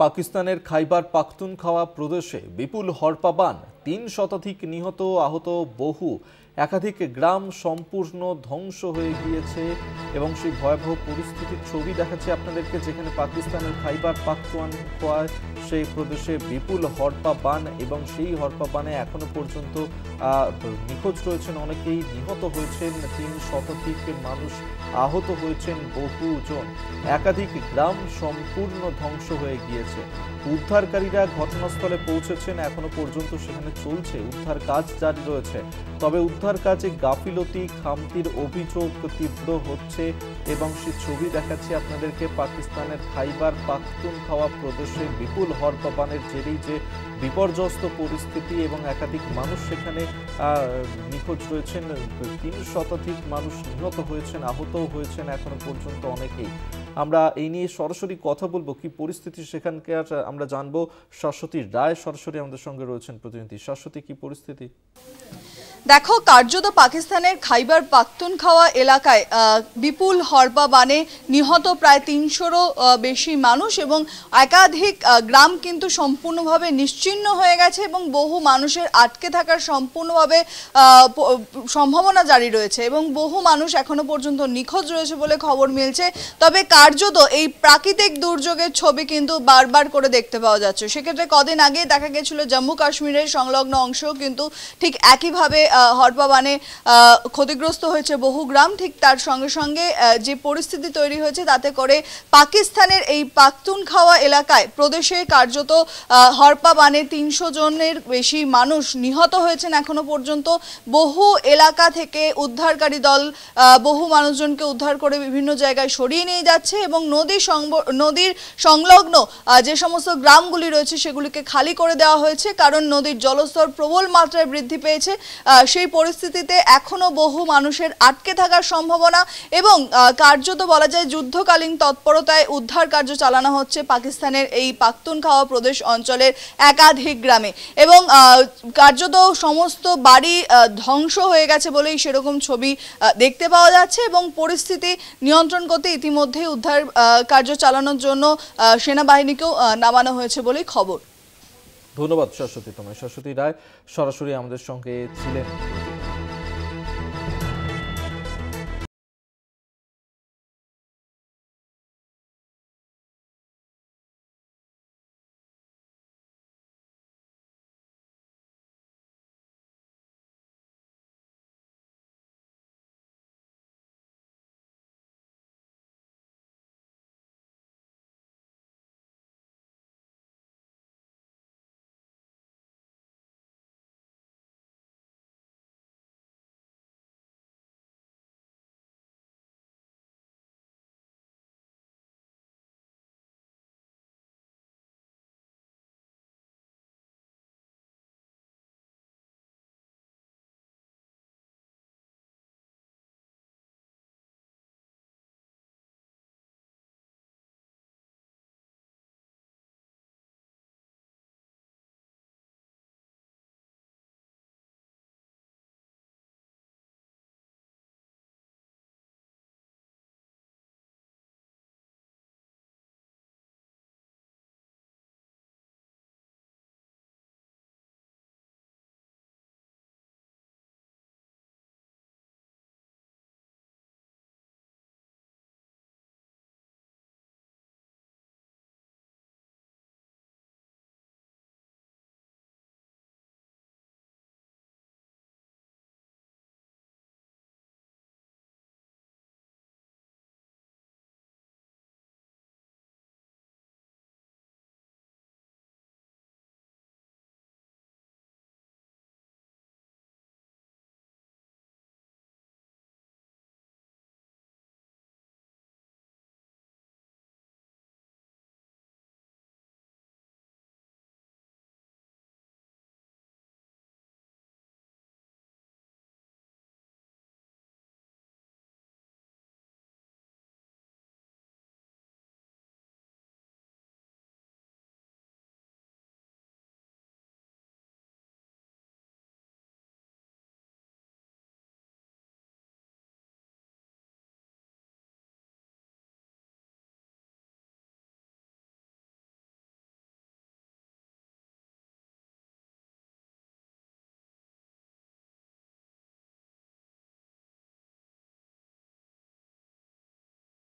পাকিস্তানের খাইবার পাখতুনখাওয়া প্রদেশে বিপুল হরপা বান, ৩ শতাধিক নিহত, আহত বহু, একাধিক গ্রাম সম্পূর্ণ ধ্বংস হয়ে গিয়েছে এবং সেই ভয়াবহ পরিস্থিতির ছবি দেখাচ্ছে আপনাদেরকে, যেখানে পাকিস্তানের খাইবার পাখতুনখোয়া সেই প্রদেশে বিপুল হরপা বান এবং সেই হরপা বানে এখনো পর্যন্ত নিখোঁজ রয়েছেন অনেকেই, নিহত হয়েছেন ৩ শতাধিক মানুষ, আহত হয়েছেন বহুজন, একাধিক গ্রাম সম্পূর্ণ ধ্বংস হয়ে গিয়েছে। উদ্ধারকারীরা ঘটনাস্থলে পৌঁছেছেন, এখনো পর্যন্ত সেখানে চলছে উদ্ধার কাজ, জারি রয়েছে। তবে উদ্ধার কাজে গাফিলতি, খামতির অভিযোগ তীব্র হচ্ছে এবং সেই ছবি দেখাচ্ছে আপনাদেরকে পাকিস্তানের খাইবার পাখতুনখোয়া প্রদেশে বিপুল হরপা বানের জেরেই যে বিপর্যস্ত পরিস্থিতি এবং একাধিক মানুষ সেখানে নিখোঁজ রয়েছেন, ৩ শতাধিক মানুষ নিহত হয়েছেন, আহতও হয়েছেন এখনো পর্যন্ত অনেকেই। আমরা এই নিয়ে সরাসরি কথা বলবো, কি পরিস্থিতি সেখানকার আমরা জানবো। শাশ্বতী রায় সরাসরি আমাদের সঙ্গে রয়েছেন প্রতিনিধি। শাশ্বতী, কি পরিস্থিতি? দেখো, কার্যত পাকিস্তানের খাইবার পাখতুনখোয়া এলাকায় বিপুল হরপা বানে নিহত প্রায় ৩০০রও বেশি মানুষ এবং একাধিক গ্রাম কিন্তু সম্পূর্ণভাবে নিশ্চিহ্ন হয়ে গেছে এবং বহু মানুষের আটকে থাকার সম্পূর্ণভাবে সম্ভাবনা জারি রয়েছে এবং বহু মানুষ এখনো পর্যন্ত নিখোঁজ রয়েছে বলে খবর মিলছে। তবে কার্যত এই প্রাকৃতিক দুর্যোগের ছবি কিন্তু বারবার করে দেখতে পাওয়া যাচ্ছে। সেক্ষেত্রে কদিন আগে দেখা গেছিল জম্মু কাশ্মীরের সংলগ্ন অংশেও কিন্তু ঠিক একইভাবে হরপা বানে ক্ষতিগ্রস্ত হয়েছে বহু গ্রাম। ঠিক তার সঙ্গে সঙ্গে যে পরিস্থিতি তৈরি হয়েছে তাতে করে পাকিস্তানের এই পাখতুনখোয়া এলাকায় প্রদেশে কার্যত হরপা বানে ৩০০ জনের বেশি মানুষ নিহত হয়েছেন এখনো পর্যন্ত। বহু এলাকা থেকে উদ্ধারকারী দল বহু মানুষজনকে উদ্ধার করে বিভিন্ন জায়গায় সরিয়ে নিয়ে যাচ্ছে এবং নদীর সংলগ্ন যে সমস্ত গ্রামগুলি রয়েছে সেগুলিকে খালি করে দেওয়া হয়েছে, কারণ নদীর জলস্তর প্রবল মাত্রায় বৃদ্ধি পেয়েছে। সেই পরিস্থিতিতে এখনো বহু মানুষের আটকে থাকার সম্ভাবনা এবং কার্যত বলা যায় যুদ্ধকালীন তৎপরতায় উদ্ধার কার্য চালানো হচ্ছে পাকিস্তানের এই পাখতুনখোয়া প্রদেশ অঞ্চলের একাধিক গ্রামে এবং কার্যত সমস্ত বাড়ি ধ্বংস হয়ে গেছে বলেই সেরকম ছবি দেখতে পাওয়া যাচ্ছে এবং পরিস্থিতি নিয়ন্ত্রণ করতে ইতিমধ্যেই উদ্ধার কার্য চালানোর জন্য সেনাবাহিনীকেও নামানো হয়েছে বলেই খবর। ধন্যবাদ শাশ্বতী তোমায়। শাশ্বতী রায় সরাসরি আমাদের সঙ্গে ছিলেন।